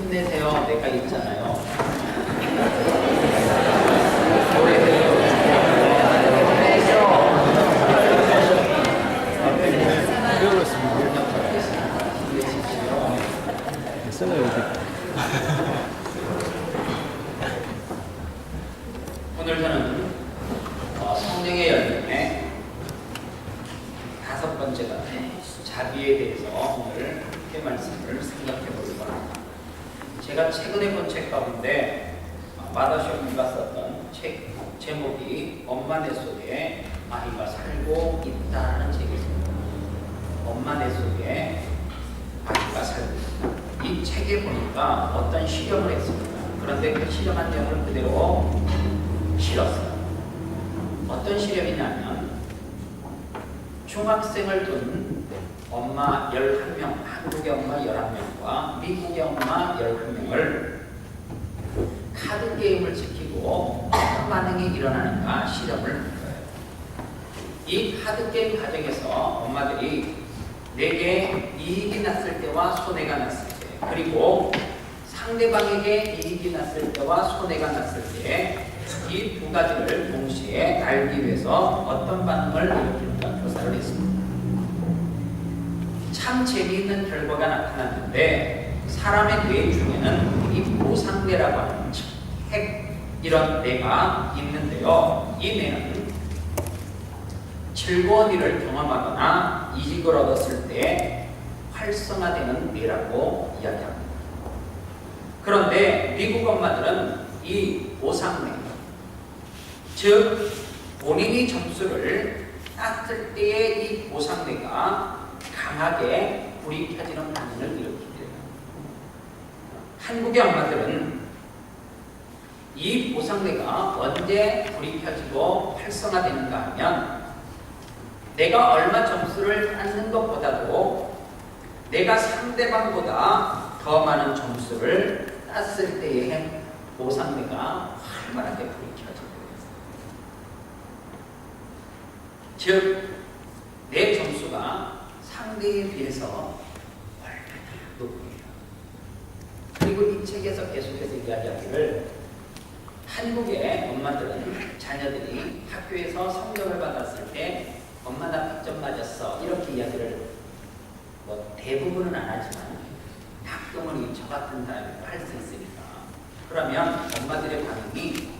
힘내세요. 내가 있잖아요. 노래해요. 오늘 저는 성령의 열매 5번째가 자비에 대해서 오늘 함께 말씀을 생각해 보려고 합니다. 제가 최근에 본 책 가운데 마다쇼프가 썼던 책 제목이 엄마 내 속에 아이가 살고 있다는 책이 있습니다. 엄마 내 속에 아이가 살고 있다. 이 책에 보니까 어떤 실험을 했습니다. 그런데 그 실험한 내용을 그대로 실었어요. 어떤 실험이냐면 중학생을 둔 엄마 11명, 한국의 엄마 11명과 미국의 엄마 11명을 카드 게임을 지키고 어떤 반응이 일어나는가 실험을 한 거예요. 이 카드 게임 과정에서 엄마들이 내게 이익이 났을 때와 손해가 났을 때, 그리고 상대방에게 이익이 났을 때와 손해가 났을 때 이 두 가지를 동시에 알기 위해서 어떤 반응을 일으킬까 조사를 했습니다. 참 재미있는 결과가 나타났는데 사람의 뇌 중에는 이 보상뇌라고 하는 이런 뇌가 있는데요. 이 뇌는 즐거운 일을 경험하거나 이익을 얻었을 때 활성화되는 뇌라고 이야기합니다. 그런데 미국 엄마들은 이 보상뇌, 즉 본인이 점수를 땄을 때의 이 보상뇌가 강하게 불이 켜지는 반응을 일으키게 됩니다. 한국의 엄마들은 이 보상뇌가 언제 불이 켜지고 활성화되는가 하면 내가 얼마 점수를 땄는 것보다도 내가 상대방보다 더 많은 점수를 땄을 때의 보상뇌가 활발하게 불이 켜지게 됩니다. 즉, 내 점수가 상대에 비해서 훨씬 높습니다. 그리고 이 책에서 계속해서 이야기하기를 한국의 엄마들은 자녀들이 학교에서 성적을 받았을 때 엄마 나 100점 맞았어 이렇게 이야기를 대부분은 안 하지만 가끔은 저 같은 사람이 할 수 있으니까 그러면 엄마들의 반응이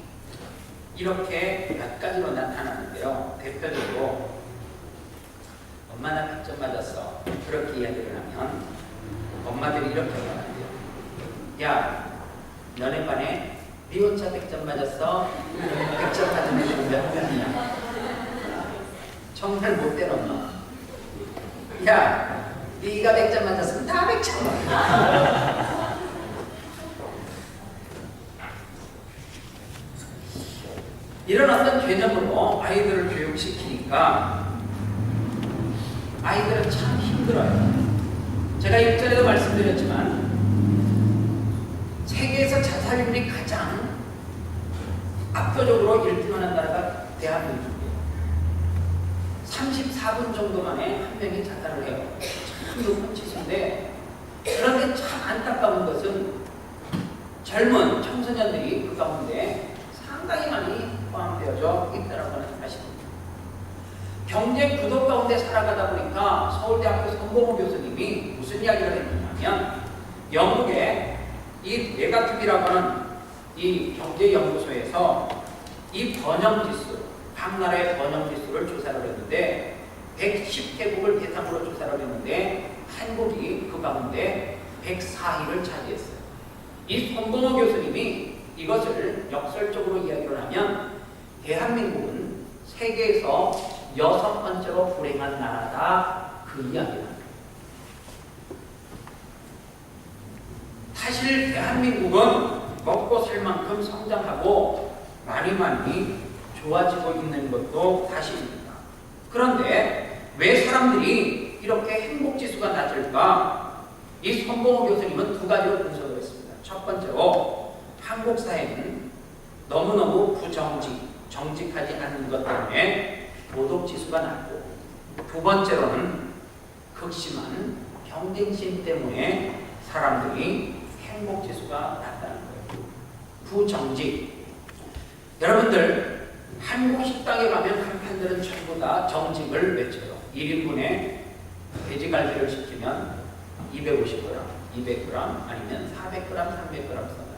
이렇게 몇 가지로 나타나는데요. 대표적으로 엄마 나 100점 맞았어 그렇게 이야기를 하면 엄마들이 이렇게 말한대요. 야, 너네 반에 네 혼자 100점 맞았어? 100점 맞은 애들은 몇 명이야? 정말 못된 엄마. 야, 네가 100점 맞았으면 다 100점. 이런 어떤 개념으로 아이들을 교육시키니까 아이들은 참 힘들어요. 제가 일전에도 말씀드렸지만 세계에서 자살률이 가장 압도적으로 1등하는 나라가 대한민국이에요. 34분 정도 만에 한 명이 자살을 해요. 참 높은 치수인데 그런데 참 안타까운 것은 젊은 청소년들이 그 가운데 상당히 많이 포함되어져 있다는 하는 사실입니다. 경제 구도 가운데 살아가다 보니까 서울대학교 성공호 교수님이 무슨 이야기를 했냐면 영국의 이 네가티브라고 하는 이 경제연구소에서 이 번영지수, 각 나라의 번영지수를 조사를 했는데 110개국을 대상으로 조사를 했는데 한국이 그 가운데 104위를 차지했어요. 이 성공호 교수님이 이것을 역설적으로 이야기를 하면 대한민국은 세계에서 6번째로 불행한 나라다 그 이야기를 합니다. 사실 대한민국은 먹고 살 만큼 성장하고 많이 좋아지고 있는 것도 사실입니다. 그런데 왜 사람들이 이렇게 행복지수가 낮을까? 이 성공호 교수님은 2가지로 분석을 했습니다. 첫 번째로 한국 사회는 너무너무 정직하지 않는 것 때문에 도덕지수가 낮고, 두 번째로는 극심한 경쟁심 때문에 사람들이 행복지수가 부정직. 여러분들 한국 식당에 가면 간판들은 전부 다 정직을 외쳐요. 1인분에 돼지갈비를 시키면 250g, 200g 아니면 400g, 300g 써요.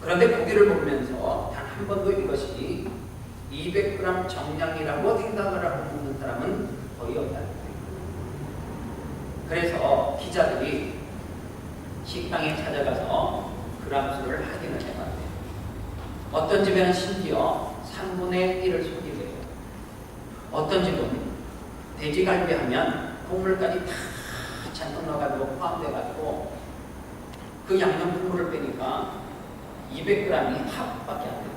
그런데 고기를 먹으면서 단 한 번도 이것이 200g 정량이라고 생각을 하고 먹는 사람은 거의 없다는 거예요. 그래서 기자들이 식당에 찾아가서 그람수를 확인을 해봤대요. 어떤 집에는 심지어 3분의 1을 속이래요. 어떤 집은 돼지갈비 하면 국물까지 다 잔뜩 넣어가지고 포함돼가지고 그 양념 국물을 빼니까 200g이 하프밖에 안 돼요.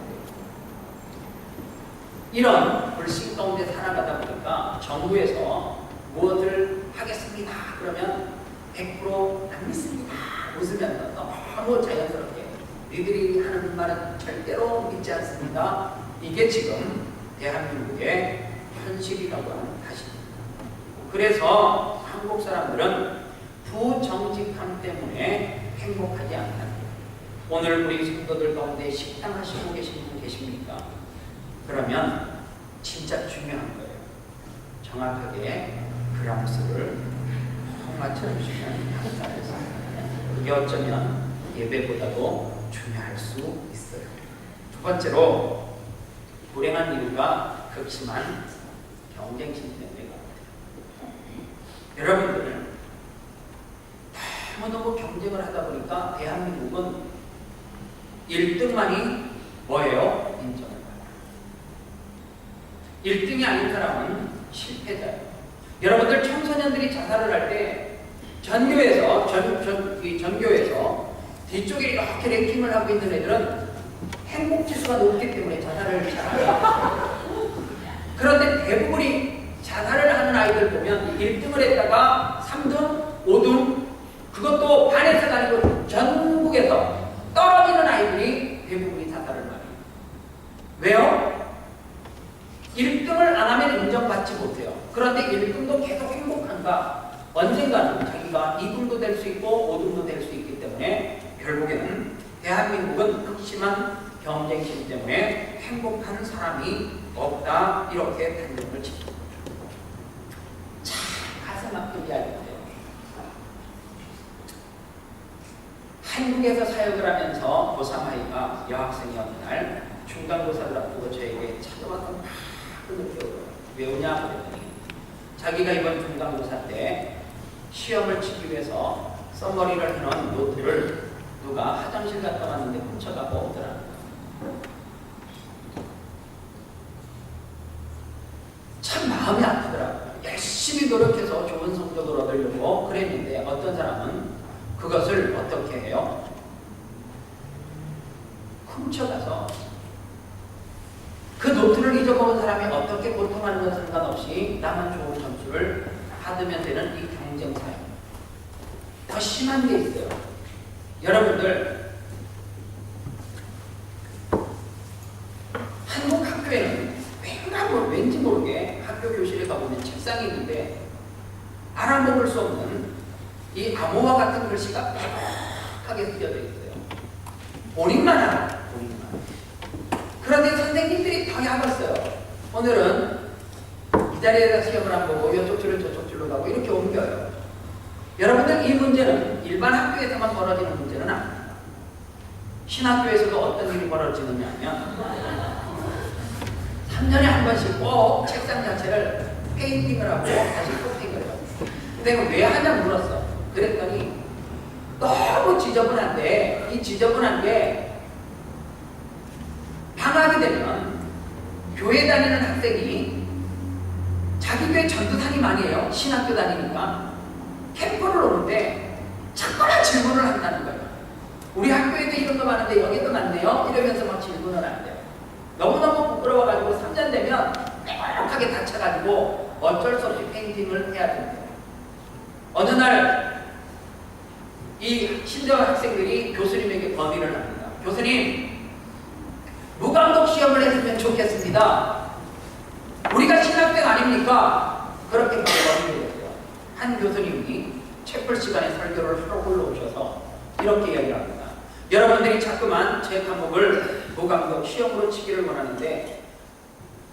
이런 불신 가운데 살아가다 보니까 정부에서 무엇을 하겠습니다 그러면 100% 안 믿습니다 웃으면서 너무 자연스럽게 니들이 하는 말은 절대로 믿지 않습니다. 이게 지금 대한민국의 현실이라고 하는 사실입니다. 그래서 한국 사람들은 부정직함 때문에 행복하지 않다. 오늘 우리 성도들 가운데 식당 하시고 계신 분 계십니까? 그러면 진짜 중요한 거예요. 정확하게 그람수를 맞춰주시면 감사하겠습니다. 그게 어쩌면 예배보다도 중요할 수 있어요. 두 번째로 불행한 이유가 극심한 경쟁심 때문에 같아요. 여러분들 너무너무 경쟁을 하다 보니까 대한민국은 1등만이 뭐예요? 인정을 받아요. 1등이 아닌 사람은 실패자예요. 여러분들 청소년들이 자살을 할 때 전교에서 뒤쪽에 이렇게 랭킹을 하고 있는 애들은 행복지수가 높기 때문에 자살을 잘해요. 그런데 대부분이 자살을 하는 아이들 보면 1등을 했다가 3등, 5등 그것도 반에서가 아니고 전국에서 떨어지는 아이들이 대부분이 자살을 많이 해요. 왜요? 1등을 안 하면 인정받지 못해요. 그런데 1등도 계속 행복한가? 언젠가는 자기가 2등도 될 수 있고 5등도 될 수 있기 때문에 결국에는 대한민국은 극심한 경쟁심 때문에 행복한 사람이 없다. 이렇게 단정을 짓는 거죠. 참 가슴 아픈 이야기인데요. 한국에서 사역을 하면서 고3아이가 여학생이었던 날 중간고사를 앞두고 저에게 찾아와서 막 느껴요. 왜 오냐 그랬더니 자기가 이번 중간고사 때 시험을 치기 위해서 써머리를 해놓은 노트를 누가 화장실 갔다 왔는데 훔쳐가고 오더라고요. 참 마음이 아프더라고요. 열심히 노력해서 좋은 성적을 얻으려고 그랬는데 어떤 사람은 그것을 어떻게 해요? 훔쳐가서 그 노트를 잊어먹은 사람이 어떻게 고통하는 건 상관없이 나만 좋은 점수를 받으면 되는 이 경쟁사회. 더 심한 게 있어요. 여러분들 한국 학교에는 왠지 모르게 학교 교실에 가보면 책상이 있는데 알아먹을 수 없는 이 암호와 같은 글씨가 뾰족하게 쓰여져 있어요. 본인만 알아. 본인만. 그런데 선생님들이 더 야봤어요. 오늘은 이 자리에다 시험을 안 보고 이쪽 줄을 저쪽 줄로 가고 이렇게 옮겨요. 여러분들 이 문제는 일반 학교에서만 벌어지는 문제는 아닙니다. 신학교에서도 어떤 일이 벌어지느냐 하면 3년에 한 번씩 꼭 책상 자체를 페인팅을 하고 다시 코팅을 해요. 내가 왜 하냐 물었어. 그랬더니 너무 지저분한데 이 지저분한 게 방학이 되면 교회 다니는 학생이 자기 교회 전도사님 아니에요. 신학교 다니니까 캠프를 오는데 자꾸만 질문을 한다는 거예요. 우리 학교에도 이런 거 많은데 여기도 많네요. 이러면서 막 질문을 한대요. 너무너무 부끄러워가지고 3년 되면 빼곡하게 다쳐가지고 어쩔 수 없이 페인팅을 해야 된대요. 어느 날 이 신대원 학생들이 교수님에게 건의를 합니다. 교수님, 무감독 시험을 했으면 좋겠습니다. 우리가 신학생 아닙니까? 그렇게 건의를 했어요. 한 교수님이 책벌 시간에 설교를 하러 올라오셔서 이렇게 이야기합니다. 여러분들이 자꾸만 제 과목을 무감독 시험으로 치기를 원하는데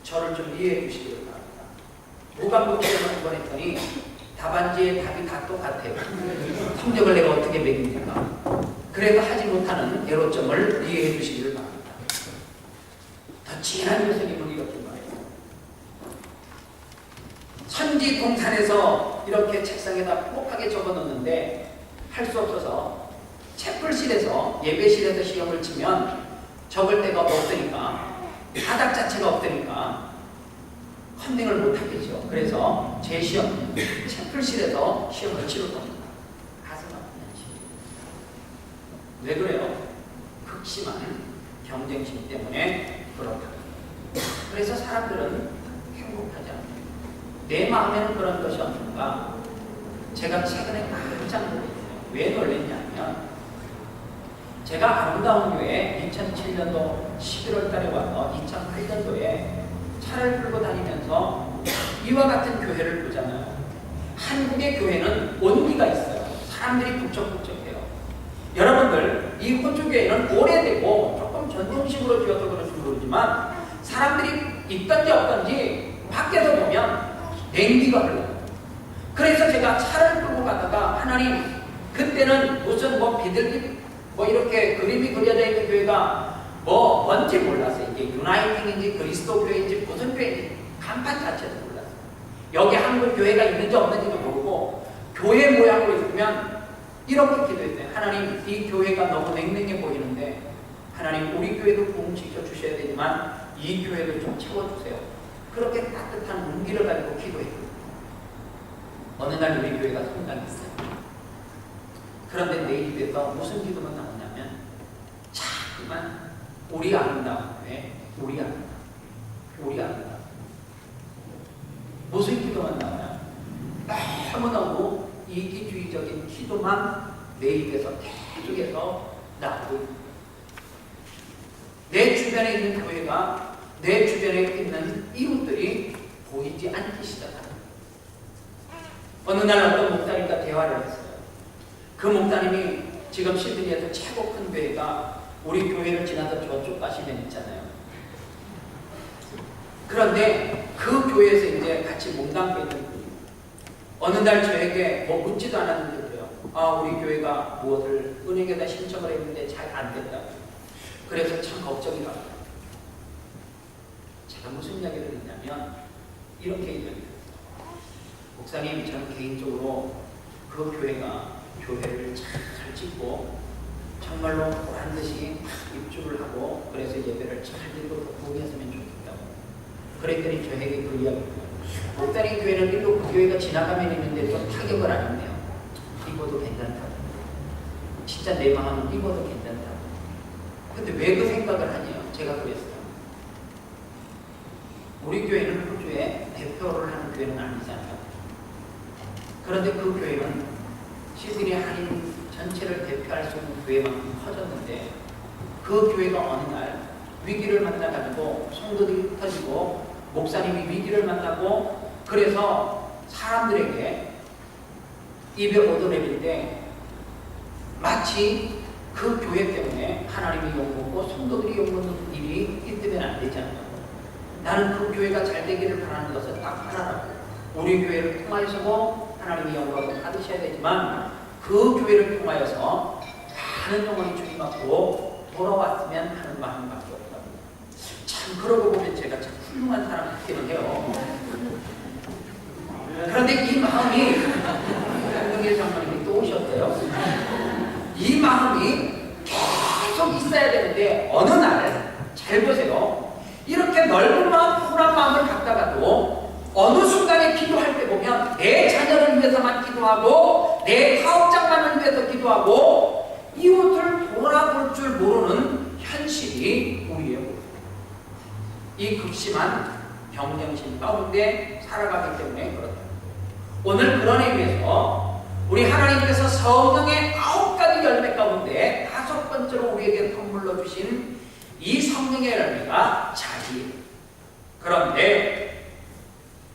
저를 좀 이해해 주시기를 바랍니다. 무감독 시험을 한번 했더니 답안지의 답이 다 똑같아요. 성적을 내가 어떻게 매깁니까? 그래도 하지 못하는 애로점을 이해해 주시기를 바랍니다. 더 진한 교수님은 이렇게 말해요. 선지 동산에서 이렇게 책상에다 뽁하게 적어 놓는데 할 수 없어서 채플실에서 예배실에서 시험을 치면 적을 데가 없으니까 바닥 자체가 없으니까 컨닝을 못 하겠죠. 그래서 제 시험은 채플실에서 시험을 치를 겁니다. 가슴 아픈 현실. 왜 그래요? 극심한 경쟁심 때문에 그렇다. 그래서 사람들은 행복하지 않아요. 내 마음에는 그런 것이 없는가? 제가 최근에 깜짝 놀랐어요. 왜 놀랐냐면 제가 아름다운 교회 2007년도 11월 달에 와서 2008년도에 차를 끌고 다니면서 이와 같은 교회를 보잖아요. 한국의 교회는 온기가 있어요. 사람들이 북적북적해요. 여러분들 이 호주교회는 오래되고 조금 전통식으로 지어서 그런지 모르지만 사람들이 있던지 없던지 밖에서 보면 냉기가 흘러요. 그래서 제가 차를 끌고 가다가 하나님 그때는 무슨 비둘기 이렇게 그림이 그려져 있는 교회가 뭔지 몰랐어요. 이게 유나이팅인지 그리스도 교회인지 무슨 교회인지 간판 자체도 몰랐어요. 여기 한국 교회가 있는지 없는지도 모르고 교회 모양으로 있으면 이렇게 기도했어요. 하나님 이 교회가 너무 냉랭해 보이는데 하나님 우리 교회도 부흥시켜 주셔야 되지만 이 교회를 좀 채워주세요. 그렇게 따뜻한 온기를 가지고 기도했거든요. 어느 날 우리 교회가 성장했어요. 그런데 내 입에서 무슨 기도가 나오냐면 자꾸만 우리 아름다운 교회, 우리 아름다운 교회, 우리 아름다운 교회. 무슨 기도만 나오냐? 너무너무 이기주의적인 기도만 내 입에서 계속해서 나오고 있는 내 주변에 있는 교회가 내 주변에 있는 이웃들이 보이지 않기 시작합니다. 어느 날 어떤 목사님과 대화를 했어요. 그 목사님이 지금 시드니에서 최고 큰 교회가 우리 교회를 지나서 저쪽 가시면 있잖아요. 그런데 그 교회에서 이제 같이 몸담고 있는 분이 어느 날 저에게 묻지도 않았는데 그래요. 우리 교회가 무엇을 은행에다 신청을 했는데 잘 안 됐다고. 그래서 참 걱정이 가요. 제가 무슨 이야기를 했냐면 이렇게 얘기합니다. 목사님, 저는 개인적으로 그 교회가 교회를 잘 짓고 정말로 보란듯이 입주를 하고 그래서 예배를 잘 드리고 부흥했으면 좋겠다고. 그랬더니 저에게 그 이야기입니다. 목사님 교회는 일로 그 교회가 지나가면 있는데 좀 타격을 안 했네요. 이거도 괜찮다고. 진짜 내 마음은 이거도 괜찮다고. 근데 왜 그 생각을 하냐요? 제가 그랬어요. 우리 교회는 호주에 대표를 하는 교회는 아니잖아요. 그런데 그 교회는 시드니 한인 전체를 대표할 수 있는 교회만큼 커졌는데 그 교회가 어느 날 위기를 만나가지고 성도들이 흩어지고 목사님이 위기를 만나고 그래서 사람들에게 입에 오도내릴 때 마치 그 교회 때문에 하나님이 욕먹고 성도들이 욕먹는 일이 있으면 안 되지 않냐고. 나는 그 교회가 잘 되기를 바라는 것은 딱 하나라고. 우리 교회를 통하여서도 하나님이 영광을 받으셔야 되지만 그 교회를 통하여서 많은 영혼이 주님받고 돌아왔으면 하는 마음밖에 없다고. 참 그러고 보면 제가 참 훌륭한 사람 같기는 해요. 그런데 이 마음이 한동일 장로님이 또 오셨어요. 이 마음이 계속 있어야 되는데 어느 날 잘 보세요. 이렇게 넓은 마음, 푸른 마음을 갖다가도 어느 순간에 기도할 때 보면 내 자녀를 위해서만 기도하고 내 사업장만을 위해서 기도하고 이웃을 돌아볼 줄 모르는 현실이 우리의 이 극심한 경쟁심 가운데 살아가기 때문에 그렇다. 오늘 그런 의미에서 우리 하나님께서 성령의 9가지 열매 가운데 5번째로 우리에게 선물로 주신 이 성령의 열매가 자비. 그런데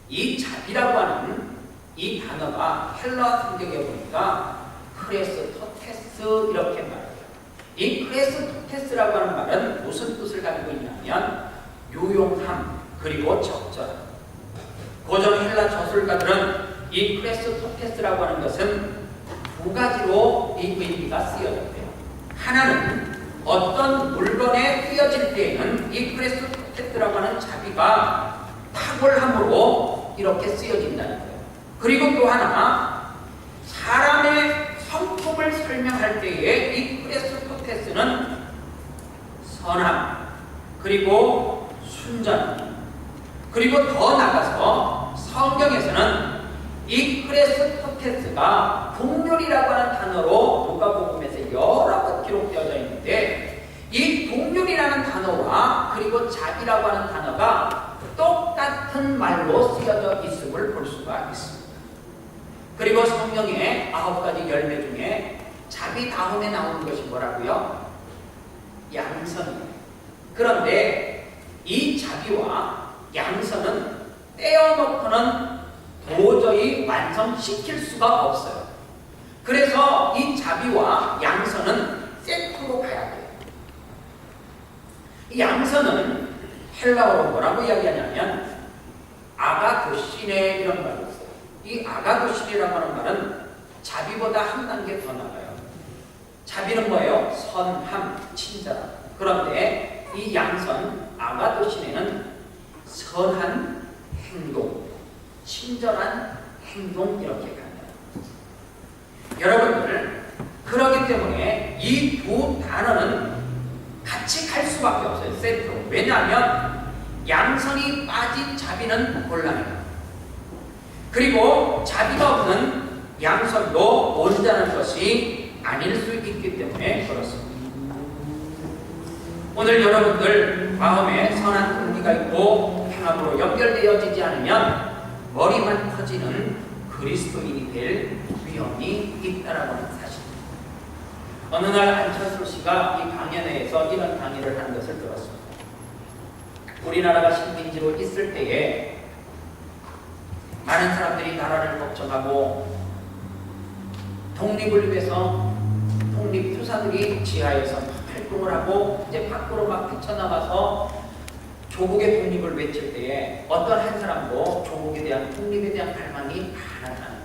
이 자비라고 하는 이 단어가 헬라 성경에 보니까 크레스토테스 이렇게 말해요. 이 크레스토테스라고 하는 말은 무슨 뜻을 가지고 있냐면 유용함 그리고 적절함. 고전 헬라 저술가들은 이 크레스토테스라고 하는 것은 두 가지로 이 의미가 쓰여졌대요. 하나는 어떤 물건에 쓰여질 때에는 이 크레스토테스라고 하는 자비가 탁월함으로 이렇게 쓰여진다는 거예요. 그리고 또 하나, 사람의 성품을 설명할 때에 이 크레스토테스는 선함, 그리고 순전, 그리고 더 나아가서 성경에서는 이 크레스토테스가 동률이라고 하는 단어로 누가복음에서 여러 번 기록되어져 있는데, 이 동률이라는 단어와 그리고 자비라고 하는 단어가 똑같은 말로 쓰여져 있음을 볼 수가 있습니다. 그리고 성경의 9가지 열매 중에 자비 다음에 나오는 것이 뭐라고요? 양선이에요. 그런데 이 자비와 양선은 떼어놓고는 도저히 완성시킬 수가 없어요. 그래서 이 자비와 양선은 세트로 가야 돼요. 이 양선은 헬라어로 뭐라고 이야기하냐면 아가도시네 이런 말이 있어요. 이 아가도시네라고 하는 말은 자비보다 한 단계 더 나가요. 자비는 뭐예요? 선함, 친절함. 그런데 이 양선 아가도시네는 선한 행동, 친절한 행동 이렇게 간다. 여러분들, 그렇기 때문에 이 두 단어는 같이 갈 수밖에 없어요. 세트로. 왜냐하면 양선이 빠진 자비는 곤란해요. 그리고 자비가 없는 양선도 온전한 것이 아닐 수 있기 때문에 그렇습니다. 오늘 여러분들 마음에 선한 동기가 있고 행함으로 연결되어지지 않으면 머리만 커지는 그리스도인이 될 위험이 있다라고 하는 사실입니다. 어느 날 안철수 씨가 이 강연회에서 이런 강의를 하는 것을 들었습니다. 우리나라가 식민지로 있을 때에 많은 사람들이 나라를 걱정하고 독립을 위해서 독립투사들이 지하에서 활동을 하고 이제 밖으로 막 뛰쳐나가서 조국의 독립을 외칠 때에 어떤 한 사람도 조국에 대한 독립에 대한 갈망이 많았다는 거예요.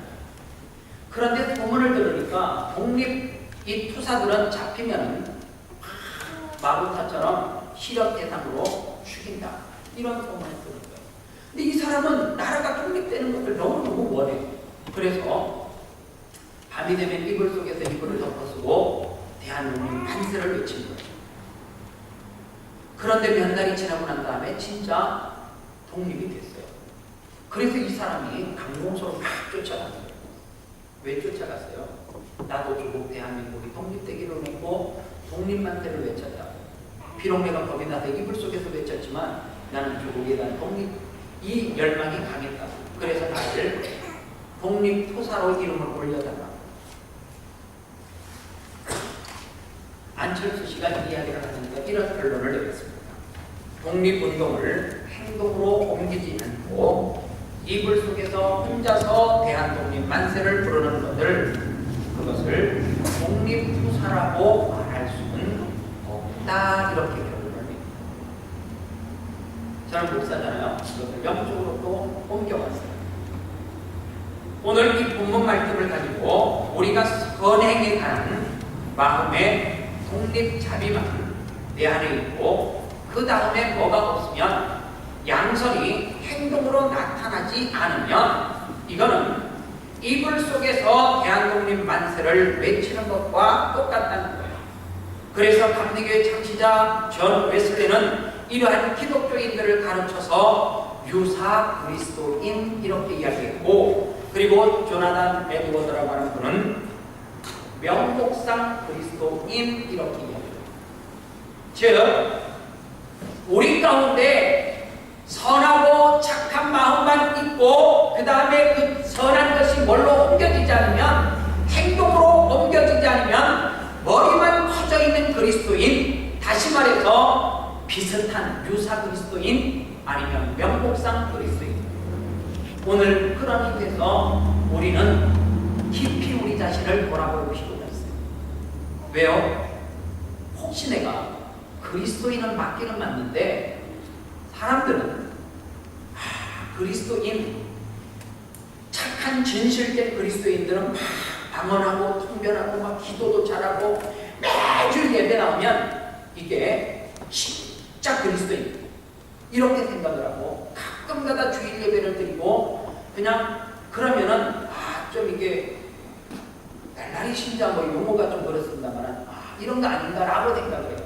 그런데 소문을 들으니까 독립 이 투사들은 잡히면 마구타처럼 실업 대상으로 죽인다. 이런 소문을 들은 거예요. 근데 이 사람은 나라가 독립되는 것을 너무너무 원해요. 그래서 밤이 되면 이불 속에서 이불을 덮어쓰고 대한독립 만세를 외친 거예요. 그런데 몇 달이 지나고 난 다음에 진짜 독립이 됐어요. 그래서 이 사람이 강공서로 막 쫓아갔어요. 왜 쫓아갔어요? 나도 조국 대한민국이 독립되기로 했고 독립만세를 외쳤다. 비록 내가 겁이 나서 이불 속에서 외쳤지만 나는 조국에 대한 독립 이 열망이 강했다. 그래서 다들 독립투사로 이름을 올려달라. 안철수 씨가 이야기를 하면서 이런 결론을 내렸습니다. 독립운동을 행동으로 옮기지 않고 이불 속에서 혼자서 대한독립 만세를 부르는 것을 그것을 독립투사라고 말할 수는 없다. 이렇게 결론을 냅니다. 저는 목사잖아요. 그것을 영적으로 또 옮겨왔어요. 오늘 이 본문 말씀을 가지고 우리가 선행에 관한 마음의 독립 자비만 내 안에 있고 그 다음에 뭐가 없으면 양선이 행동으로 나타나지 않으면 이거는 이불 속에서 대한독립 만세를 외치는 것과 똑같다는 거예요. 그래서 감리교회 창시자 존 웨슬리는 이러한 기독교인들을 가르쳐서 유사 그리스도인 이렇게 이야기했고, 그리고 조나단 에드워드라고 하는 분은 명목상 그리스도인 이렇게 이야기합니다. 즉 우리 가운데 선하고 착한 마음만 있고 그 다음에 그 선한 것이 뭘로 옮겨지지 않으면, 행동으로 옮겨지지 않으면 머리만 커져 있는 그리스도인, 다시 말해서 비슷한 유사 그리스도인 아니면 명목상 그리스도인. 오늘 그런 의미에서 우리는 깊이 우리 자신을 돌아볼 필요가 있어요. 왜요? 혹시 내가 그리스도인은 맞기는 맞는데 사람들은 그리스도인 착한 진실된 그리스도인들은 막 방언하고 통변하고 막 기도도 잘하고 매주 예배 나오면 이게 진짜 그리스도인 이렇게 생각을 하고 가끔가다 주일 예배를 드리고 그냥 그러면은 좀 이게 날라리 신자 뭐 용어가 좀 그렇습니다만 이런 거 아닌가라고 생각을 해요.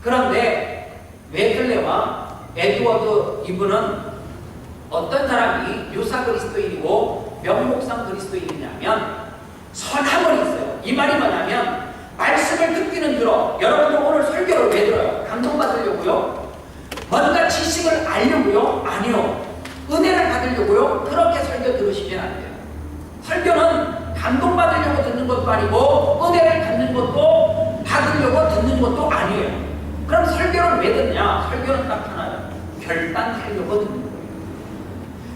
그런데 웨슬레와 에드워드 이분은 어떤 사람이 유사 그리스도인이고 명목상 그리스도인이냐면 선함을 있어요. 이 말이 뭐냐면 말씀을 듣기는 들어. 여러분들 오늘 설교를 왜 들어요? 감동받으려고요? 뭔가 지식을 알려고요? 아니요. 은혜를 받으려고요? 그렇게 설교 들으시면 안 돼요. 설교는 감동받으려고 듣는 것도 아니고 은혜를 받는 것도 받으려고 듣는 것도 아니에요. 그럼 설교는 왜 듣냐? 설교는 딱 하나예요. 결단하려고 듣는 거예요.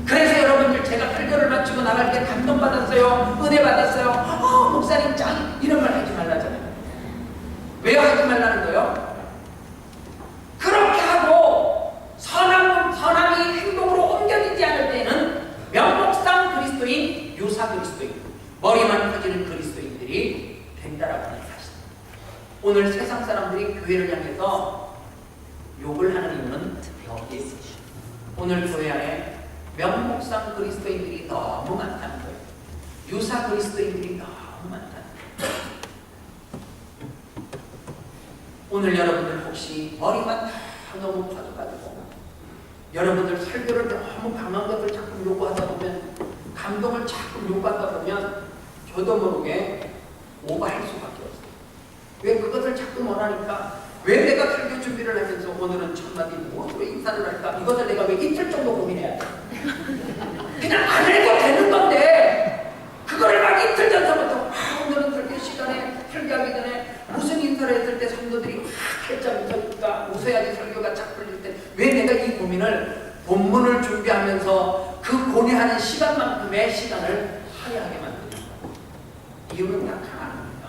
그래서 여러분들 제가 설교를 마치고 나갈 때 감동받았어요. 은혜 받았어요. 목사님 짱! 이런 말 하지 말라잖아요. 왜 하지 말라는 거예요? 그렇게 하고 선함이 행동으로 옮겨지지 않을 때는 명목상 그리스도인, 유사 그리스도인, 머리만 커지는 그리스도인들이 된다라고 하는 사실. 오늘 세상 사람들이 교회를 향해서 욕을 하는 이유는 여기에 있어요. 오늘 교회 안에 명목상 그리스도인들이 너무 많다는 거예요. 유사 그리스도인들이 너무 많다는 거예요. 오늘 여러분들 혹시 머리만 다 너무 커져가지고 여러분들 설교를 너무 강한 것을 자꾸 요구하다 보면 감동을 자꾸 요구하다 보면 저도 모르게 오버할 수밖에 없어요. 왜 그것을 자꾸 원하니까 왜 내가 설교 준비를 하면서 오늘은 첫마디 무엇으로 인사를 할까? 이것을 내가 왜 이틀 정도 고민해야 돼? 그냥 안 해도 되는 건데 그거를 막 이틀 전서부터 오늘은 설교 시간에 설교하기 전에 무슨 인사를 했을 때 성도들이 확 활짝 웃으니까 웃어야지 설교가 쫙 풀릴 때 왜 내가 이 고민을 본문을 준비하면서 그 고뇌하는 시간만큼의 시간을 화려하게 만드는 거예요. 이유는 딱 하나입니다.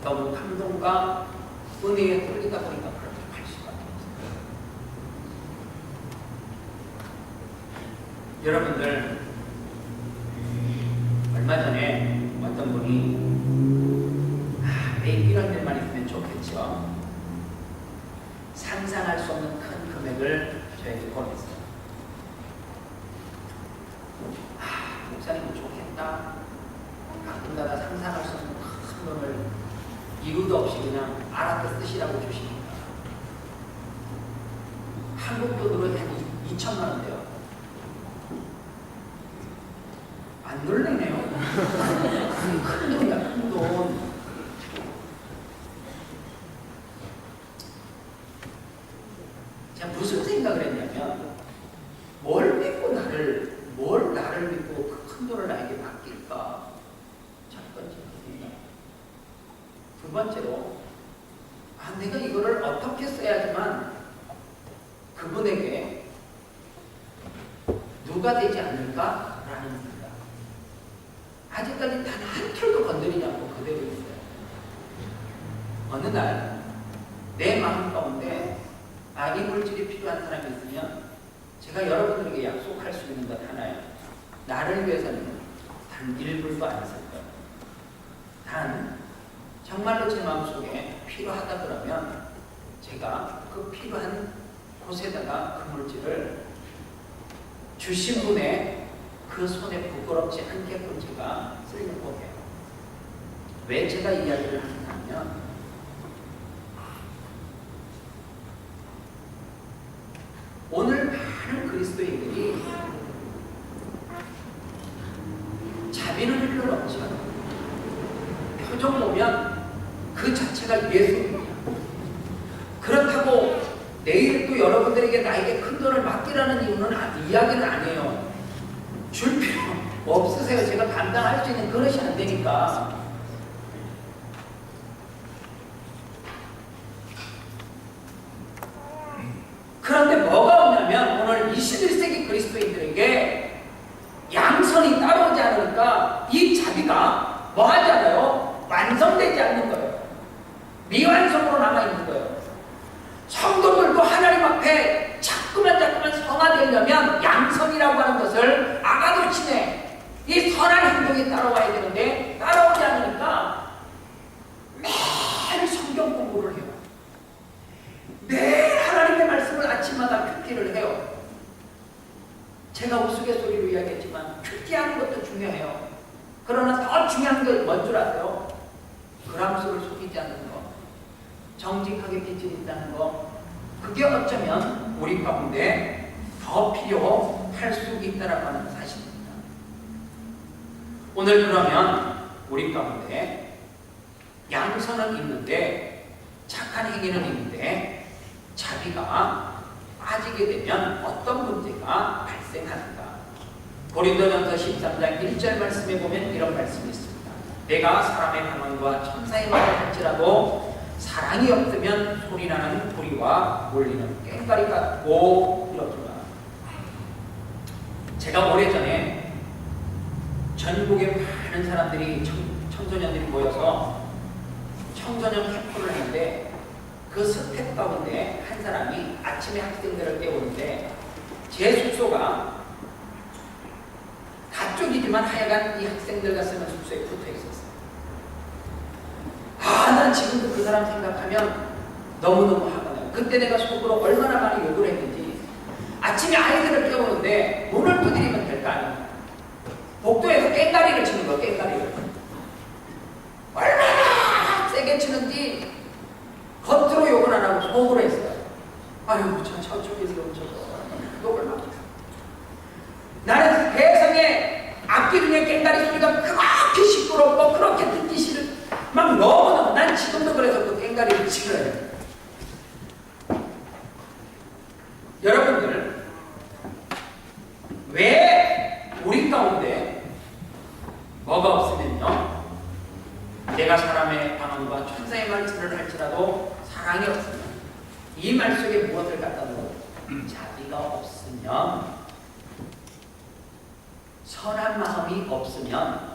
너무 감동과 은혜에 홀리다 보니까 그렇게 할 수밖에 없어요. 여러분들 얼마 전에 어떤 분이 매일 이런 일만 있으면 좋겠죠. 상상할 수 없는 큰 금액을 저에게 보냈어요. 목사님 좋겠다. 가끔가다 상상할 수 없는 큰 돈을 이유도 없이 그냥 알아서 쓰시라고 주시니까 한국 돈으로 한 2천만 원대요. 안 놀래네요. 큰 돈이야, 큰 돈. 제가 무슨 생각을 했냐면 뭘 나를 믿고 그 큰 돈을 나에게 맡길까? 첫 번째 생각. 두 번째로 내가 이거를 어떻게 써야지만 그분에게 누가 되지 않을까라는 생각. 아직까지 단 한 톨도 건드리지 않고 그대로 있어요. 어느 날 내 마음 가운데 이 물질이 필요한 사람이 있으면 제가 여러분들에게 약속할 수 있는 것 하나예요. 나를 위해서는 단 1불도 안 쓸 거예요. 단 정말로 제 마음속에 필요하다 그러면 제가 그 필요한 곳에다가 그 물질을 주신 분의 그 손에 부끄럽지 않게끔 제가 쓰려고 해요. 왜 제가 이 이야기를 하냐면 오늘 많은 그리스도인들이 자비는 별로 없죠. 표정 보면 그 자체가 예술이야. 그렇다고 내일 또 여러분들에게 나에게 큰 돈을 맡기라는 이야기는 아니에요. 줄 필요 없으세요. 제가 감당할 수 있는 그릇이 안 되니까. 그런데 뭐가 없냐면 오늘 21세기 그리스도인들에게 양선이 따라오지 않으니까 이 자비가 뭐 하지 않아요? 완성되지 않는 거예요. 미완성으로 남아있는 거예요. 성도들도 하나님 앞에 자꾸만 성화되려면 양성이라고 하는 것을 아가도치네 이 선한 행동이 따라와야 되는데 따라오지 않으니까 매일 성경 공부를 해요. 매일 하나님의 말씀을 아침마다 큐티를 해요. 제가 우스갯소리로 이야기했지만 큐티하는 것도 중요해요. 그러나 더 중요한 게 뭔 줄 아세요? 그람수를 속이지 않는 거, 정직하게 빛을 있다는 거, 그게 어쩌면 우리 가운데 더 필요할 수 있다라고 하는 사실입니다. 오늘 그러면 우리 가운데 양선은 있는데 착한 행위는 있는데 자비가 빠지게 되면 어떤 문제가 발생하는가? 고린도전서 13장 1절 말씀에 보면 이런 말씀이 있습니다. 내가 사람의 방언과 천사의 말을 할지라도 사랑이 없으면 소리나는 구리와 울리는 꽹과리 같고 이렇구나. 제가 오래전에 전국에 많은 사람들이 청소년들이 모여서 청소년 캠프를 하는데 그 스텝 가운데 한 사람이 아침에 학생들을 깨우는데 제 숙소가 가쪽이지만 하여간 이 학생들과 쓰는 숙소에 붙어 있었어요. 난 지금도 그 사람 생각하면 너무너무 화가 나요. 그때 내가 속으로 얼마나 많이 욕을 했는지. 아침에 아이들을 깨우는데 문을 두드리면 될 거 아니에요. 복도에서 꽹과리를 치는 거, 꽹과리를. 얼마나 세게 치는지 겉으로 욕을 안 하고 속으로 했어요. 아유, 저쪽에서 욕을 막. 나는 세상에 악기 중에 꽹과리 소리가 그렇게 시끄럽고 그렇게 듣기 싫은 막 너무너무 난 지금도 그래서 그 꽹과리를 치거예요. 여러분들 왜 우리 가운데 뭐가 없으면요 내가 사람의 방언과 천사의 말씀을 할지라도 사랑이 없으면 이 말 속에 무엇을 갖다 놓고 자비가 없으면 선한 마음이 없으면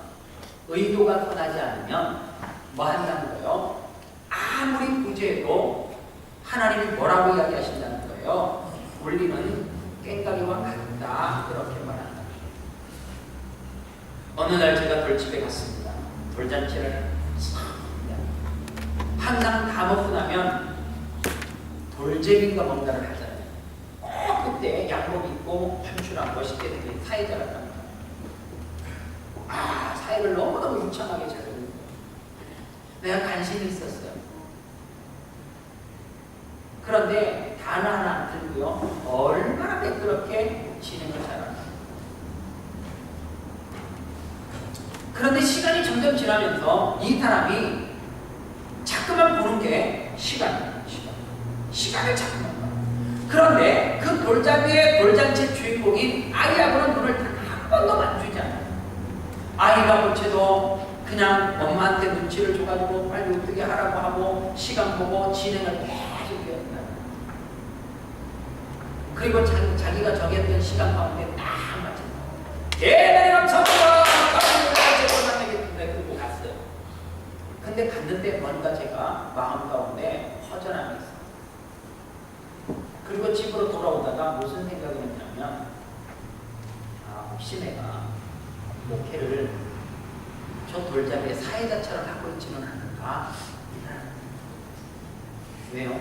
의도가 선하지 않으면 뭐 한다는 거예요? 아무리 구제해도 하나님이 뭐라고 이야기하신다는 거예요? 울리는 꽹과리와 같다 이렇게 말한다. 어느 날 제가 돌집에 갔습니다. 돌잔치를 항상 다 먹고 나면 돌제비인가 뭔가를 하잖아요. 그때 양복 입고 춤추랑 멋있게 되게 사회자가 합니다. 사회를 너무너무 유창하게 잘 보는 거예요. 내가 관심이 있었어요. 그런데 단어 하나 안 들고요. 얼마나 매끄럽게 진행을 잘하나. 그런데 시간이 점점 지나면서 이 사람이 자꾸만 보는 게 시간을 자꾸만 봐. 그런데 그 돌잔치 주인공인 아이하고는 눈을 단 한 번도 맞추지 않아요. 아이가 볼채도 그냥 엄마한테 눈치를 줘가지고 빨리 어떻게 하라고 하고 시간 보고 진행을 계속 해요. 그리고 자기가 정했던 시간 가운데 딱 맞춰서 대단히 감사합니다. 그리고 갔어요. 근데 갔는데 뭔가 제가 마음 가운데 허전함이 있어요. 그리고 집으로 돌아오다가 무슨 생각이 났냐면 혹시 내가 목회를 저 돌잡이의 사회자처럼 하고 있지는 않을까? 왜요?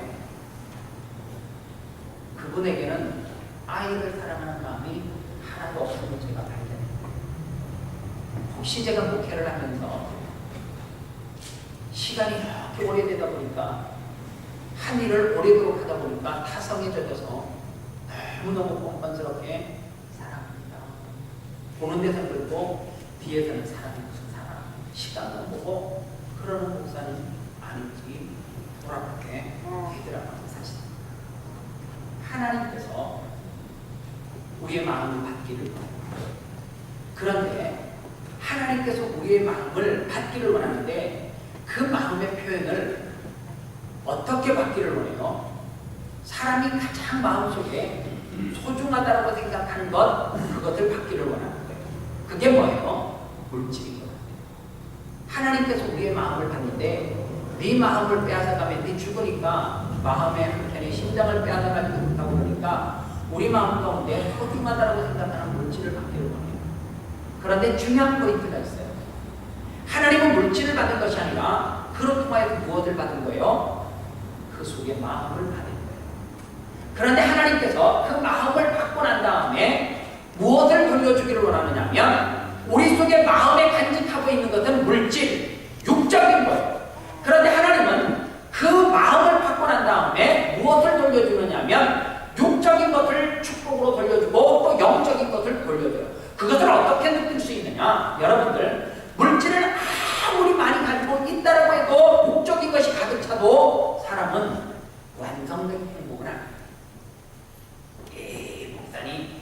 그분에게는 아이를 사랑하는 마음이 하나도 없음을 제가 발견해요. 혹시 제가 목회를 하면서 시간이 이렇게 오래되다 보니까 한 일을 오래도록 하다 보니까 타성에 젖어서 너무너무 뻔뻔스럽게 사랑합니다. 보는 데서는 그렇고 뒤에서는 사랑이 무슨 사랑, 시간만 보고 그러는 목사님 아닌지 돌아보게 되더라고요. 사실 하나님께서 우리의 마음을 받기를 원합니다. 그런데 하나님께서 우리의 마음을 받기를 원하는데 그 마음의 표현을 어떻게 받기를 원해요? 사람이 가장 마음속에 소중하다고 생각하는 그것을 받기를 원하는 거예요. 그게 뭐예요? 물질인 거예요. 하나님께서 우리의 마음을 받는데 네 마음을 빼앗아가면 네 죽으니까 마음의 한편에 심장을 빼앗아가지고 못하고 그러니까 우리 마음 가운데 소중하다고 생각하는 물질을 받기를 원해요. 그런데 중요한 포인트가 있어요. 하나님은 물질을 받은 것이 아니라 그로 통하여 무엇을 받은 거예요? 그 속에 마음을 받은 거예요. 그런데 하나님께서 그 마음을 받고 난 다음에 무엇을 돌려주기를 원하느냐면 우리 속에 마음에 간직하고 있는 것은 물질, 육적인 거예요. 그런데 하나님은 그 마음을 받고 난 다음에 무엇을 돌려주느냐면 육적인 것을 축복으로 돌려주고 또 영적인 것을 돌려줘요. 그것을 어떻게 느낄 수 있느냐? 여러분들, 물질을 아무리 많이 가지고 있다라고 해도 육적인 것이 가득 차도 사람은 완성된 행복은 아니에요. 목사님,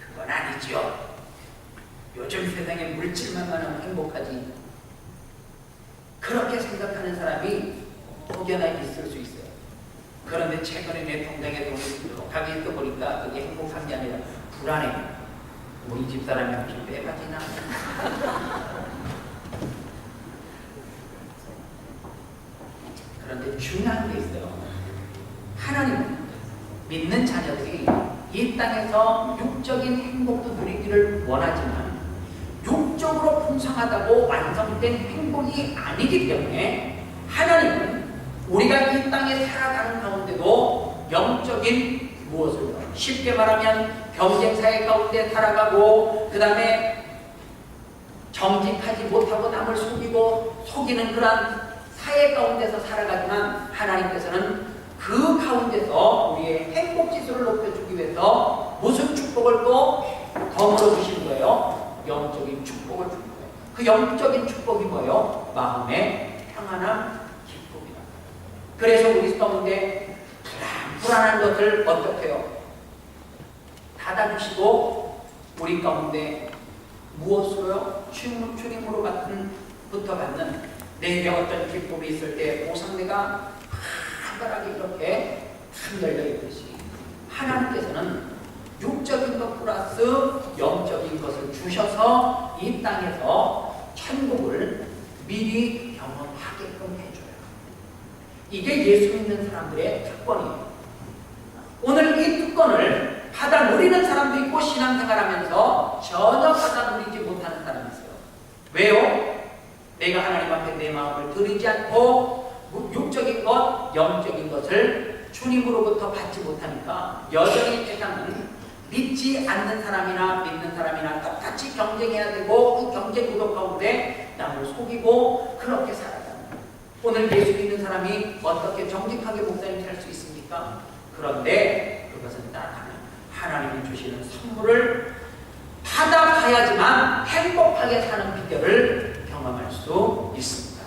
그건 아니죠. 요즘 세상에 물질만 많으면 행복하지. 그렇게 생각하는 사람이 혹여나 있을 수 있어요. 그런데 최근에 내 통장에 돈이 들어가게 떠보니까 그게 행복한 게 아니라 불안해요. 우리 집사람이 혹시 빼가지나? 그런데 중요한 게 있어요. 하나님은 믿는 자녀들이 이 땅에서 육적인 행복도 누리기를 원하지만 육적으로 풍성하다고 완성된 행복이 아니기 때문에 하나님은 우리가 이 땅에 살아가는 가운데도 영적인 무엇을 쉽게 말하면 경쟁사회 가운데 살아가고 그 다음에 정직하지 못하고 남을 속이는 그러한 사회 가운데서 살아가지만 하나님께서는 그 가운데서 우리의 행복지수를 높여주기 위해서 무슨 축복을 또 덤으로 주신 거예요? 영적인 축복을 주는 거예요. 그 영적인 축복이 뭐예요? 마음의 평안함, 기쁨이다. 그래서 우리 가운데 불안한 것을 어떻게 해요? 닫아주시고 우리 가운데 무엇으로요? 주님으로 부터 받는 내게 어떤 기쁨이 있을 때 보상대가 한가락이 이렇게 탁 열려있듯이 하나님께서는 육적인 것 플러스 영적인 것을 주셔서 이 땅에서 천국을 미리 경험하게끔 해줘요. 이게 예수 믿는 사람들의 특권이에요. 오늘 이 특권을 받아 누리는 사람도 있고 신앙생활하면서 전혀 받아 누리지 못하는 사람이 있어요. 왜요? 내가 하나님 앞에 내 마음을 드리지 않고 육적인 것, 영적인 것을 주님으로부터 받지 못하니까 여전히 세상은 믿지 않는 사람이나 믿는 사람이나 똑같이 경쟁해야 되고 그 경쟁 구도 가운데 남을 속이고 그렇게 살아가는 오늘 예수 믿는 사람이 어떻게 정직하게 목사님 살 수 있습니까? 그런데 그것은 딱 하나님이 주시는 선물을 받아봐야지만 행복하게 사는 비결을 경험할 수 있습니다.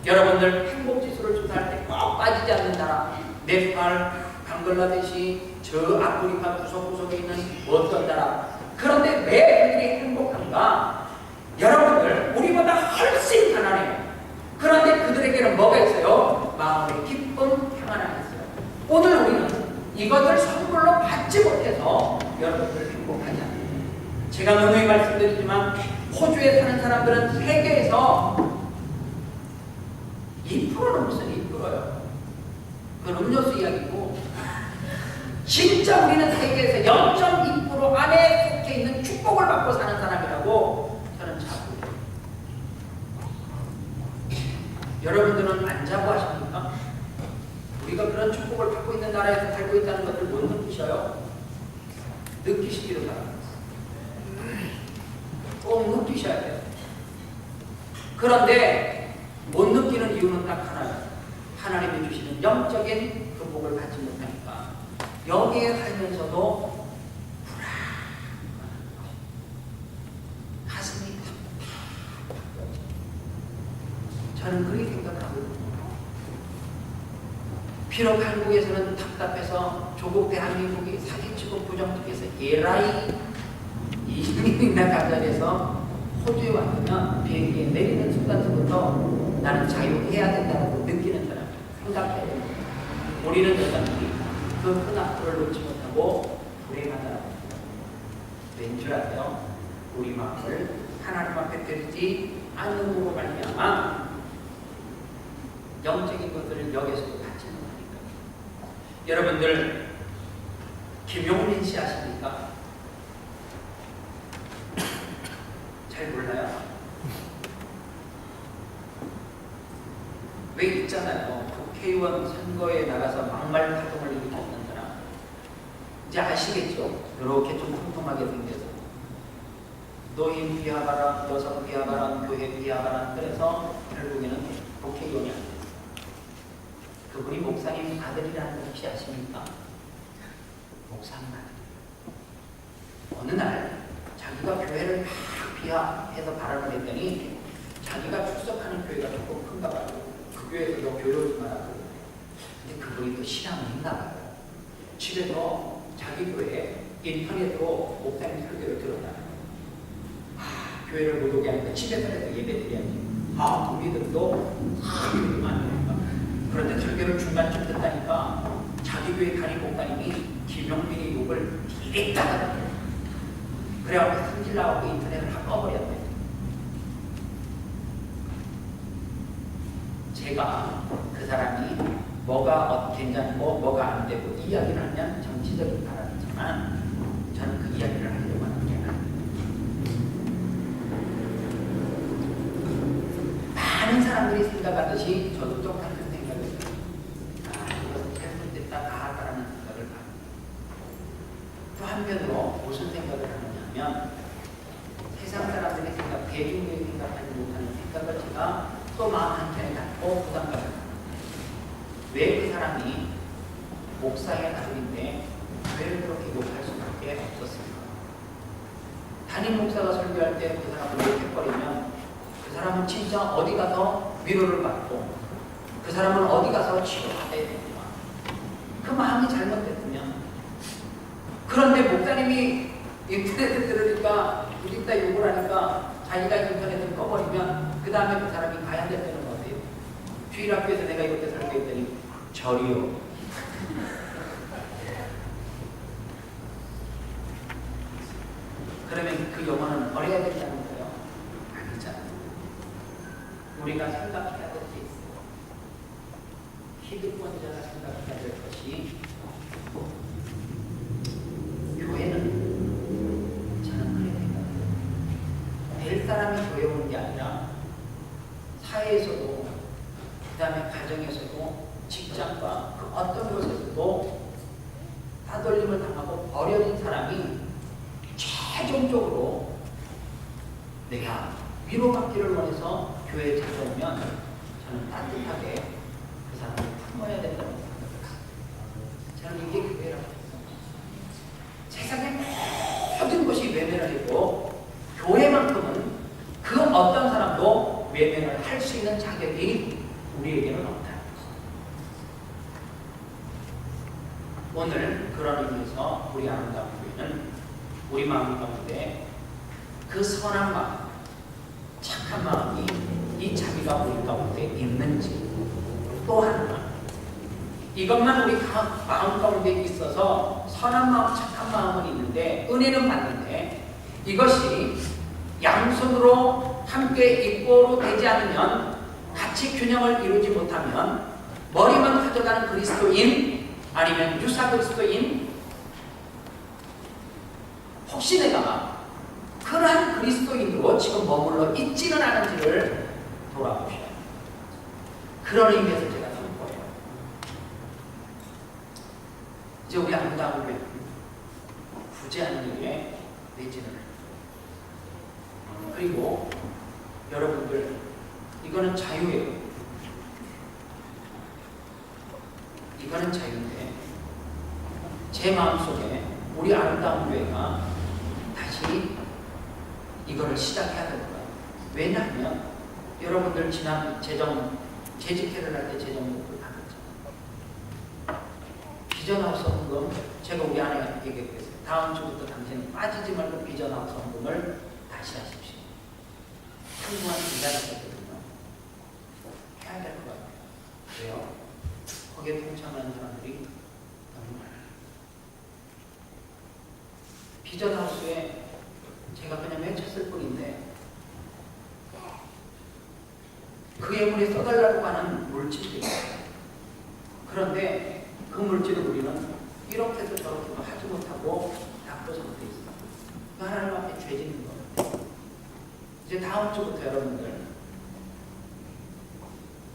여러분들 행복지수를 조사할 때 꼭 빠지지 않는 나라 네팔, 방글라데시, 저 아프리카 구석구석에 있는 어떤 나라 그런데 왜 그들이 행복한가? 여러분들 우리보다 훨씬 가난해요. 그런데 그들에게는 뭐가 있어요? 마음의 기쁨, 평안함이 있어요. 오늘 우리는 이것을 선물로 받지 못해서 여러분들 행복하지 않아요. 제가 누누이 말씀드리지만 호주에 사는 사람들은 세계에서 2%는 무슨 2%예요. 그건 음료수 이야기고 진짜 우리는 세계에서 0.2% 안에 속해 있는 축복을 받고 사는 사람이라고 저는 자부해요. 여러분들은 안 자부하십니까? 우리가 그런 축복을 받고 있는 나라에서 살고 있다는 것을 못 느끼셔요? 느끼시기를 바랍니다. 꼭 느끼셔야 돼요. 그런데 못 느끼는 이유는 딱 하나예요. 하나님이 주시는 영적인 그 복을 받지 못하니까 여기에 살면서도 불안한 가슴이 답답해요. 저는 그렇게 생각하거든요. 비록 한국에서는 답답해서 조국 대한민국이 사기치고 부정특해서 예라이 이승민이나 가자리에서 호주에 왔으면 비행기에 내리는 순간부터 나는 자유해야 된다고 느끼는 사람 생각해야 됩니다. 우리는 여전히 그 큰 앞을 놓지 못하고 불행하다. 왠 줄 아세요? 우리 마음을 하나님 앞에 드리지 않음으로 말미암아 영적인 것들을 여기서도 갖지 못하니까. 여러분들 김용민 씨 아십니까? 잘 몰라요? 왜 있잖아요. 국회의원 선거에 나가서 막말 활동을 일으켰던 사람. 이제 아시겠죠? 이렇게 좀 통통하게 생겨서 노인 비하가랑, 여성 비하가랑, 교회 비하가랑, 그래서 결국에는 국회의원이 안 돼요. 그분이 목사님 아들이라는 거 혹시 아십니까? 목사님 아들. 어느 날 자기가 교회를 막 비하해서 발언을 했더니 자기가 출석하는 교회가 조금 큰가 봐요. 그 교회에서 너 교회 오지 마라. 근데 그분이 또 신앙이 있나 봐요. 집에서 자기 교회 인터넷으로 목사님 설교를 들었나요? 교회를 못 오게 하니까 집에서라도 예배 드려야지. 우리들도 교회만 안 되니까. 그런데 설교를 중간쯤 듣다니까 자기 교회 담임 목사님이 김용민의 욕을 디렉다가 그래갖고 승질 나갖고 인터넷을 다 꺼버렸대. 제가 그 사람이 뭐가 괜찮고 뭐가 안 되고 이야기를 하면 정치적인 발언이지만 저는 그 이야기를 하려고 하는 게 아니에요. 많은 사람들이 생각하듯이 저도 똑같은 생각을 해요. 이것은 잘못됐다 나았다라는 생각을 합니다. 또 한편으로 무슨 생각을 하느냐면 세상 사람들의 생각, 대중들이 생각하지 못하는 생각을 제가 또 마음 한켠에 갖고 부담감을 왜 그 사람이 목사의 아들인데 왜 그렇게 욕할 수밖에 없었을까? 담임 목사가 설교할 때 그 사람을 욕해버리면 그 사람은 진짜 어디 가서 위로를 받고 그 사람은 어디 가서 치료받아야 됩니다. 그 마음이 잘못됐으면. 그런데 목사님이 인터넷을 들으니까 우리다 욕을 하니까 자기가 인터넷을 꺼버리면 그 다음에 그 사람이 가야 될 때는 어때요? 주일학교에서 내가 이렇게 설교했더니 절이요. 그러면 그 영혼은 버려야 된다는 거예요? 아니잖아요. 우리가 생각해야 될 게 있어요. 기득권자가 생각해야 될 것이 교회는 저는 그렇게 생각해요. 될 사람이 교회 오는 게 아니라 사회에서도 그 다음에 가정에서도 직장과 그 어떤 곳에서도 따돌림을 당하고 버려진 사람이 최종적으로 내가 위로받기를 원해서 교회에 찾아오면 저는 따뜻하게 그 사람을 품어야 된다고 생각합니다. 저는 이게 교회라고 생각합니다. 세상의 모든 것이 외면을 했고 교회만큼은 그 어떤 사람도 외면을 할 수 있는 자격이 우리에게는 없다. 오늘 그런 의미에서 우리 아름다운 교회는 우리 마음 가운데 그 선한 마음, 착한 마음이 이 자비가 우리 가운데 있는지 또 하나 이것만 우리 마음 가운데 있어서 선한 마음, 착한 마음은 있는데 은혜는 받는데 이것이 양손으로 함께 입고로 되지 않으면 같이 균형을 이루지 못하면 머리만 가져가는 그리스도인 아니면 유사 그리스도인 혹시 내가 그러한 그리스도인으로 지금 머물러 있지는 않은지를 돌아보셔야 합니다. 그런 의미에서 제가 나온 거예요. 이제 우리 아름다운 교회 구제하는 일에 매진을 그리고 여러분들 이거는 자유예요. 이거는 자유인데 제 마음속에 우리 아름다운 교회가 다시 이거를 시작해야 될 거예요. 왜냐하면 여러분들 지난 재직회를 할 때 재정목을 받았죠. 비전하우스 헌금 제가 우리 아내가 얘기했어요. 다음 주부터 당신은 빠지지 말고 비전하우스 헌금을 다시 하십시오. 한동안 기다렸거든요. 해야 될 것 같아요. 왜요? 거기에 동참하는 사람들이 너무 많아요. 비전하우스에 제가 그냥 외쳤을 뿐인데 그의 예물에 써달라고 하는 물질들이 있어요. 그런데 그 물질을 우리는 이렇게도 저렇게도 하지 못하고 납도 잘못되어 있어요. 하나님 앞에 죄 짓는 겁니다. 이제 다음 주부터 여러분들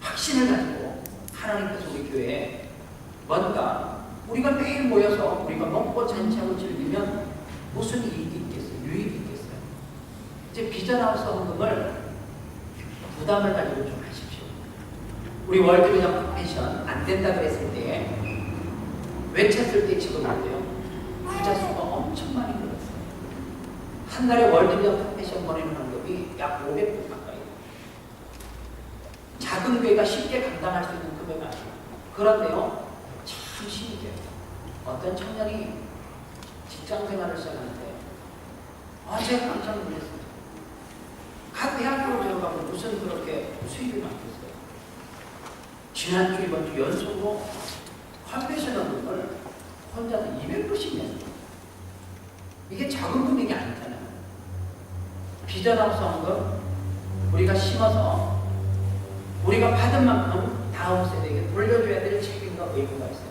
확신을 가지고 하나님께서 우리 교회에 뭔가 우리가 매일 모여서 우리가 먹고 잔치하고 즐기면 무슨 이익이 있겠어요? 유익이 있겠어요? 이제 비전하우스 헌금을 부담을 가지고 좀 하십시오. 우리 월드비전 컨벤션 안 된다 그랬을 때 외쳤을 때 지금 어때요? 부자 수가 엄청 많이 늘었어요. 한 달에 월드비전 컨벤션 보내는 환급이 약 500불 가까이. 작은 교회가 쉽게 감당할 수 있는 금액이 아니에요. 그런데요, 참 신기해요. 어떤 청년이 직장 생활을 시작하는데 제가 깜짝 놀랐어요. 각 대학교를 들어가면 무슨 그렇게 수입이 많겠어요. 지난주 이번 주 연속으로 컨벤션 헌금을 혼자서 200불씩 냈어요. 이게 작은 금액이 아니잖아요. 비전하우스 헌금 우리가 심어서 우리가 받은 만큼 다음 세대에게 돌려줘야 될 책임과 의무가 있어요.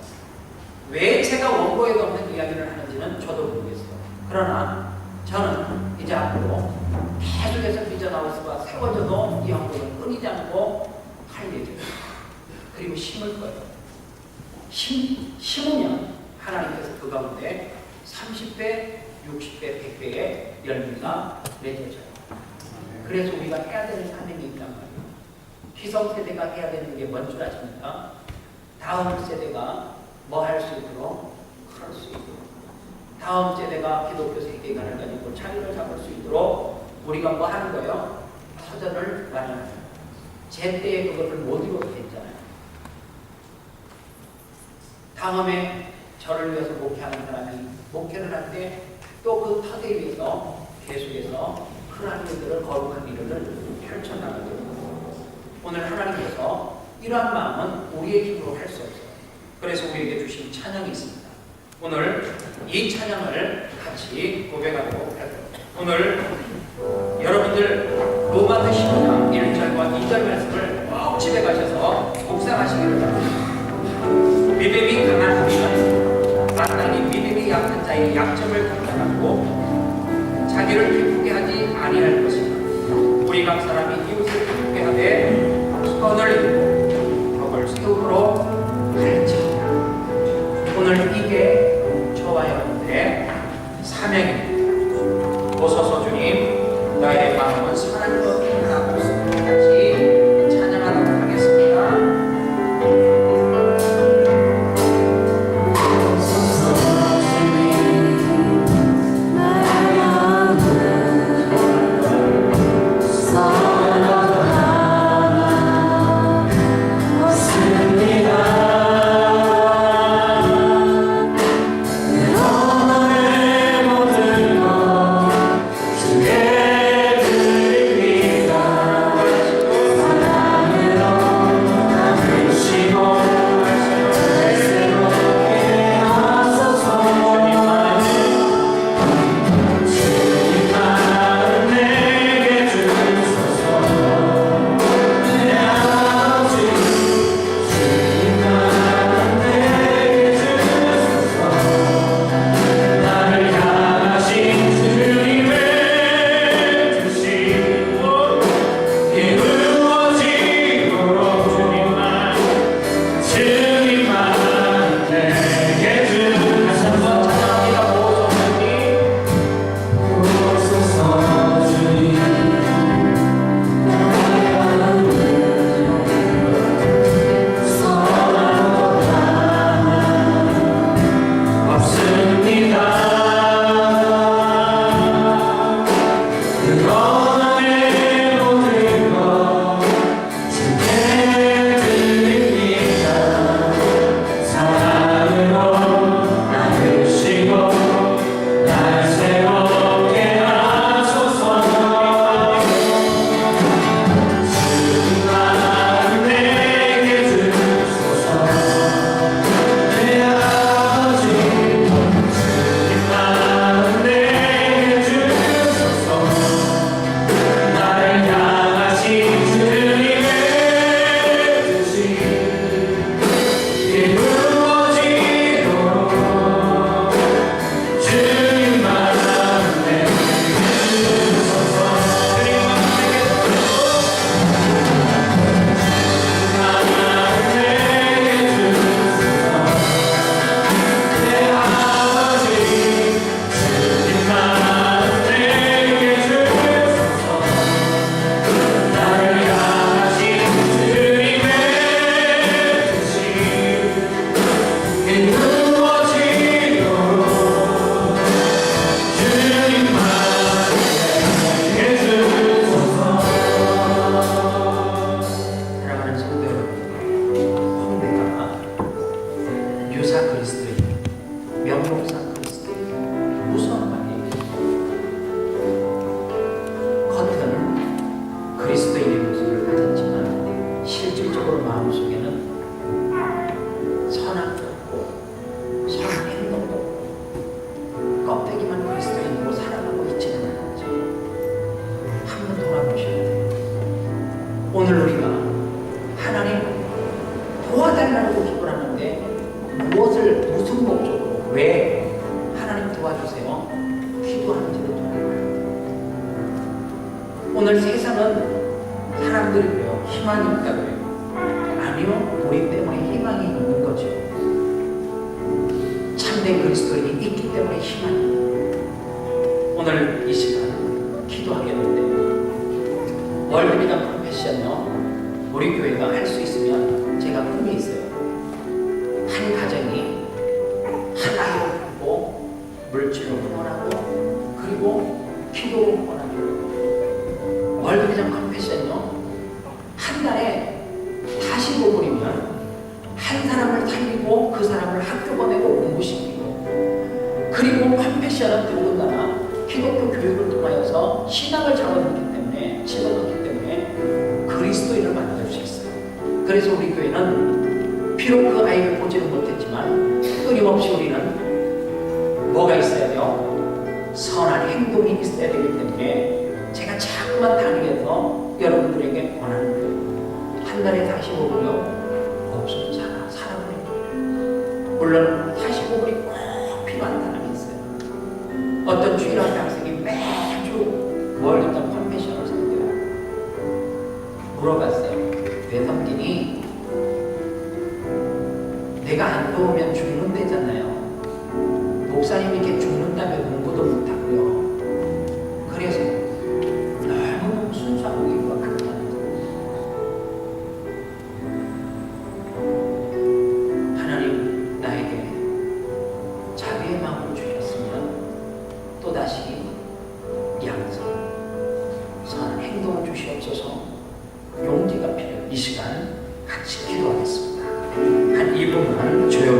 왜 제가 원고에도 없는 이야기를 하는지는 저도 모르겠어요. 그러나 저는 이제 앞으로 계속해서 비전하우스가 세워져도 이 헌금을 끊이지 않고 할 예정입니다. 그리고 심을 거예요. 심으면 하나님께서 그 가운데 30배, 60배, 100배의 열매가 맺어져요. 그래서 우리가 해야 되는 사명이 있단 말이에요. 희성 세대가 해야 되는 게 뭔 줄 아십니까? 다음 세대가 뭐 할 수 있도록 그럴 수 있도록 다음 세대가 기독교 세계관을 가지고 자리를 잡을 수 있도록 우리가 뭐 하는 거예요? 터전을 마련하는 거예요. 제 때에 그것을 못 이루게 됐잖아요. 다음에 저를 위해서 목회하는 사람이 목회를 할 때 또 그 터대 위에서 계속해서 하나님 일들을 거룩한 일을 펼쳐나가게 됩니다. 오늘 하나님께서 이러한 마음은 우리의 힘으로 할 수 없어요. 그래서 우리에게 주신 찬양이 있습니다. 오늘 이 찬양을 같이 고백하도록 할 겁니다. 오늘 여러분들 로마서 15장 1절과 2절 말씀을 꼭 집에 가셔서 묵상하시기를 바랍니다. 믿음이 강한 우리는 마땅히 믿음이 약한 자의 약점을 감당하고 자기를 기쁘게 하지 아니할 것이다. 우리 각 사람이 이웃을 기쁘게 하되 선을 입고 덕을 세우도록 가르치리라. 오늘 이게 저와 여러분들의 사명입니다. 오소서 주님, 나의 마음은 선한 것 하나고 같이 찬양하도록 하겠습니다. Son of God, 마음속에는 선함도 없고 선한 행동도 없고 껍데기만 그리스도인으로 살아가고 있지는 않았죠. 한번 돌아보셔야 돼요. 오늘 우리가 하나님 도와달라고 기도하는데 무슨 목적으로 왜 하나님 도와주세요 기도하는지를 돌아봐야 돼요. 오늘 세상은 사람들이 그래요. 희망이 없다고 해요. 아니요, 우리 때문에 희망이 있는 거죠. 참된 그리스도인이 있기 때문에 희망이 있는 거예요. 오늘 이 시간 기도하겠는데 월드비전 컴패션요, 우리 교회가 할 수 있으면 제가 꿈이 있어요. 한 가정이 하나님을 갖고 물질로 후원하고 그리고 기도로 후원하고 월드비전 컴패션요, 한 달에 45분이면 한 사람을 살리고 그 사람을 학교 보내고 공부시키고 그리고 컴패션은 더군다나 기독교 교육을 통하여서 신앙을 잡아놓기 때문에 집어넣기 때문에 그리스도인을 만들 수 있어요. 그래서 우리 교회는 비록 그 아이를 보지는 못했지만 끊임없이 우리는 뭐가 있어야 돼요? 선한 행동이 있어야 되기 때문에 제가 자꾸만 다니면서 여러분들에게 권하는 거예요. 한 달에 45분이요? 없어도 살아버린 거예요. 물론 45분이 꼭 필요한 사람이 있어요. 어떤 주일학 학생이 매주 월드비전 컴패션을 섬겨요. 물어봤어요. 왜 섬기니? 내가 안 도우면 죽는다잖아요. 목사님이 이렇게 죽는다면 공부도 못하고요. 그래서 너무 순수하고 이유가 그렇다는 거예요. 하나님 나에게 자비의 마음을 주셨으면 또다시 양성, 선한 행동을 주시옵소서. 용기가 필요해요. 이 시간 같이 기도하겠습니다. 한 2분만 조용히